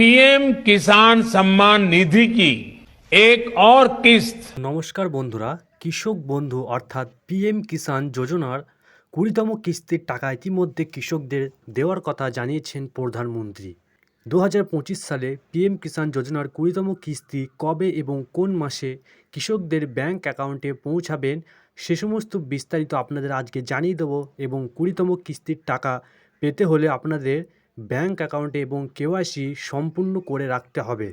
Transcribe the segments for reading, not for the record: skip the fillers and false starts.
PM किसान सम्मान निधि की एक और किस्त। নমস্কার বন্ধুরা, কৃষক বন্ধু অর্থাৎ পিএম কিষাণ যোজনার 20তম কিস্তির টাকা ইতিমধ্যে কৃষকদের দেওয়ার কথা জানিয়েছেন প্রধানমন্ত্রী। 2025 সালে পিএম কিষাণ যোজনার 20তম কিস্তি কবে এবং কোন মাসে কৃষকদের ব্যাংক অ্যাকাউন্টে পৌঁছাবেন সে সমস্ত বিস্তারিত আপনাদের আজকে জানিয়ে দেবো। এবং 20তম কিস্তির টাকা পেতে হলে আপনাদের ব্যাংক অ্যাকাউন্টে এবং কেওয়াইসি সম্পূর্ণ করে রাখতে হবে।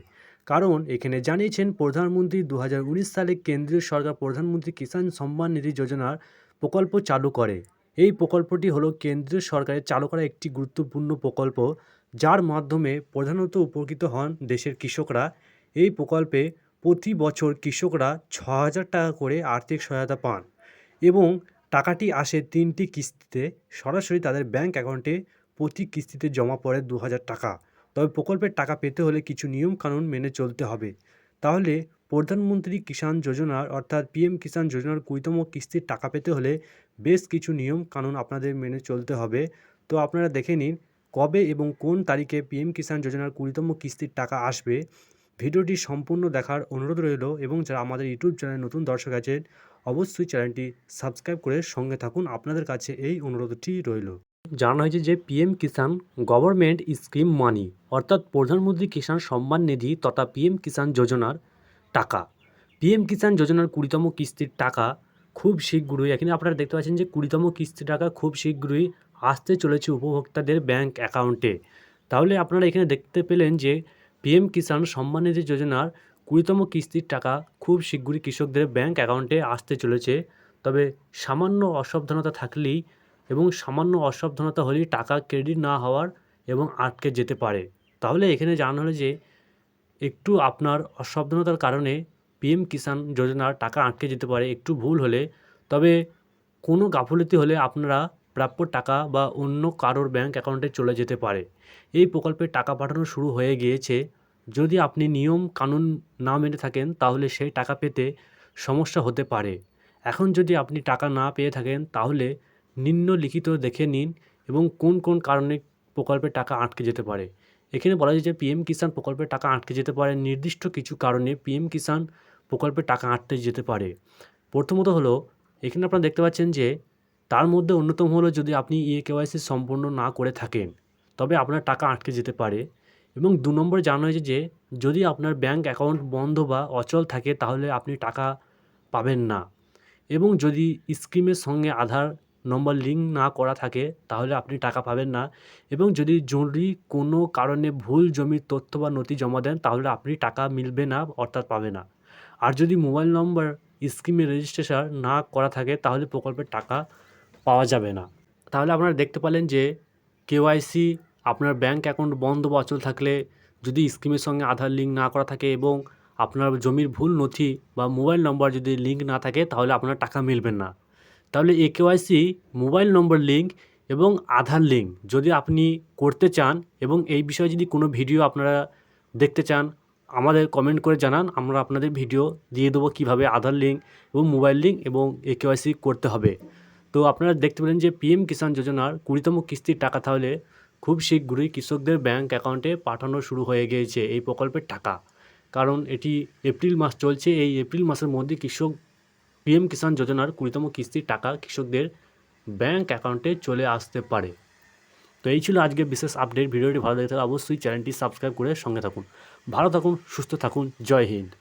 কারণ এখানে জানিয়েছেন প্রধানমন্ত্রী 2019 সালে কেন্দ্রীয় সরকার প্রধানমন্ত্রী কিষাণ সম্মান নিধি যোজনার প্রকল্প চালু করে। এই প্রকল্পটি হলো কেন্দ্রীয় সরকারের চালু করা একটি গুরুত্বপূর্ণ প্রকল্প, যার মাধ্যমে প্রধানত উপকৃত হন দেশের কৃষকরা। এই প্রকল্পে প্রতি বছর কৃষকরা 6,000 টাকা করে আর্থিক সহায়তা পান এবং টাকাটি আসে 3টি কিস্তিতে সরাসরি তাদের ব্যাংক অ্যাকাউন্টে। প্রতি কিস্তিতে জমা পড়ে 2,000 টাকা। তবে প্রকল্পের টাকা পেতে হলে কিছু নিয়মকানুন মেনে চলতে হবে। তাহলে প্রধানমন্ত্রী কিষাণ যোজনার অর্থাৎ পিএম কিষাণ যোজনার 20তম কিস্তির টাকা পেতে হলে বেশ কিছু নিয়ম কানুন আপনাদের মেনে চলতে হবে। তো আপনারা দেখে নিন কবে এবং কোন তারিখে পিএম কিষাণ যোজনার 20তম কিস্তির টাকা আসবে। ভিডিওটি সম্পূর্ণ দেখার অনুরোধ রইল এবং যারা আমাদের ইউটিউব চ্যানেলে নতুন দর্শক আছেন অবশ্যই চ্যানেলটি সাবস্ক্রাইব করে সঙ্গে থাকুন, আপনাদের কাছে এই অনুরোধটি রইল। জানানো হয়েছে যে পিএম কিষাণ গভর্নমেন্ট স্কিম মানি অর্থাৎ প্রধানমন্ত্রী কিষাণ সম্মান নিধি তথা পিএম কিষাণ যোজনার টাকা, পিএম কিষাণ যোজনার 20তম কিস্তির টাকা খুব শীঘ্রই, এখানে আপনারা দেখতে পাচ্ছেন যে 20তম কিস্তির টাকা খুব শীঘ্রই আসতে চলেছে উপভোক্তাদের ব্যাংক অ্যাকাউন্টে। তাহলে আপনারা এখানে দেখতে পেলেন যে পিএম কিষাণ সম্মান নিধি যোজনার 20তম কিস্তির টাকা খুব শীঘ্রই কৃষকদের ব্যাংক অ্যাকাউন্টে আসতে চলেছে। তবে সামান্য অসাবধানতা থাকলেই এবং সামান্য অসাবধানতা হলেই টাকা ক্রেডিট না হওয়ার এবং আটকে যেতে পারে। তাহলে এখানে জানানো হলো যে একটু আপনার অসাবধানতার কারণে পিএম কিষাণ যোজনার টাকা আটকে যেতে পারে একটু ভুল হলে। তবে কোনো গাফিলতি হলে আপনারা প্রাপ্য টাকা বা অন্য কারোর ব্যাংক অ্যাকাউন্টে চলে যেতে পারে। এই প্রকল্পের টাকা পাঠানো শুরু হয়ে গিয়েছে। যদি আপনি নিয়ম কানুন না মেনে থাকেন তাহলে সেই টাকা পেতে সমস্যা হতে পারে। এখন যদি আপনি টাকা না পেয়ে থাকেন তাহলে নিম্নলিখিত দেখে নিন এবং কোন কোন কারণে প্রকল্পের টাকা আটকে যেতে পারে। এখানে বলা যায় যে পিএম কিষাণ প্রকল্পের টাকা আটকে যেতে পারে নির্দিষ্ট কিছু কারণে পিএম কিষাণ প্রকল্পের টাকা আটকে যেতে পারে। প্রথমত হলো এখানে আপনারা দেখতে পাচ্ছেন যে তার মধ্যে অন্যতম হলো যদি আপনি কেওয়াইসি সম্পূর্ণ না করে থাকেন তবে আপনার টাকা আটকে যেতে পারে। এবং 2 নম্বরে জানানো হয়েছে যে যদি আপনার ব্যাংক অ্যাকাউন্ট বন্ধ বা অচল থাকে তাহলে আপনি টাকা পাবেন না। এবং যদি স্কিমের সঙ্গে আধার নম্বর লিঙ্ক না করা থাকে তাহলে আপনি টাকা পাবেন না। এবং যদি জরুরি কোনো কারণে ভুল জমির তথ্য বা নথি জমা দেন তাহলে আপনি টাকা মিলবে না অর্থাৎ পাবে না। আর যদি মোবাইল নম্বর স্কিমে রেজিস্ট্রেশন না করা থাকে তাহলে প্রকল্পের টাকা পাওয়া যাবে না। তাহলে আপনারা দেখতে পেলেন যে কেওয়াইসি আপনার ব্যাংক অ্যাকাউন্ট বন্ধ বা অচল থাকলে, যদি স্কিমের সঙ্গে আধার লিঙ্ক না করা থাকে এবং আপনার জমির ভুল নথি বা মোবাইল নম্বর যদি লিঙ্ক না থাকে তাহলে আপনার টাকা মিলবে না। তাহলে কেওয়াইসি মোবাইল নম্বর লিঙ্ক এবং আধার লিঙ্ক যদি আপনি করতে চান এবং এই বিষয়ে যদি কোনো ভিডিও আপনারা দেখতে চান আমাদের কমেন্ট করে জানান, আমরা আপনাদের ভিডিও দিয়ে দেবো কীভাবে আধার লিঙ্ক এবং মোবাইল লিঙ্ক এবং কেওয়াইসি করতে হবে। তো আপনারা দেখতে পেলেন যে পিএম কিষাণ যোজনার 20তম কিস্তির টাকা তাহলে খুব শীঘ্রই কৃষকদের ব্যাংক অ্যাকাউন্টে পাঠানো শুরু হয়ে গিয়েছে এই প্রকল্পের টাকা। কারণ এটি এপ্রিল মাস চলছে, এই এপ্রিল মাসের মধ্যে কৃষক পিএম কিষাণ যোজনার 20তম কিস্তির টাকা কৃষকদের ব্যাংক অ্যাকাউন্টে চলে আসতে পারে। তো এই ছিল আজকের বিশেষ আপডেট। ভিডিওটি ভালো লেগে থাকলে অবশ্যই চ্যানেলটি সাবস্ক্রাইব করে সঙ্গে থাকুন। ভালো থাকুন, সুস্থ থাকুন, জয় হিন্দ।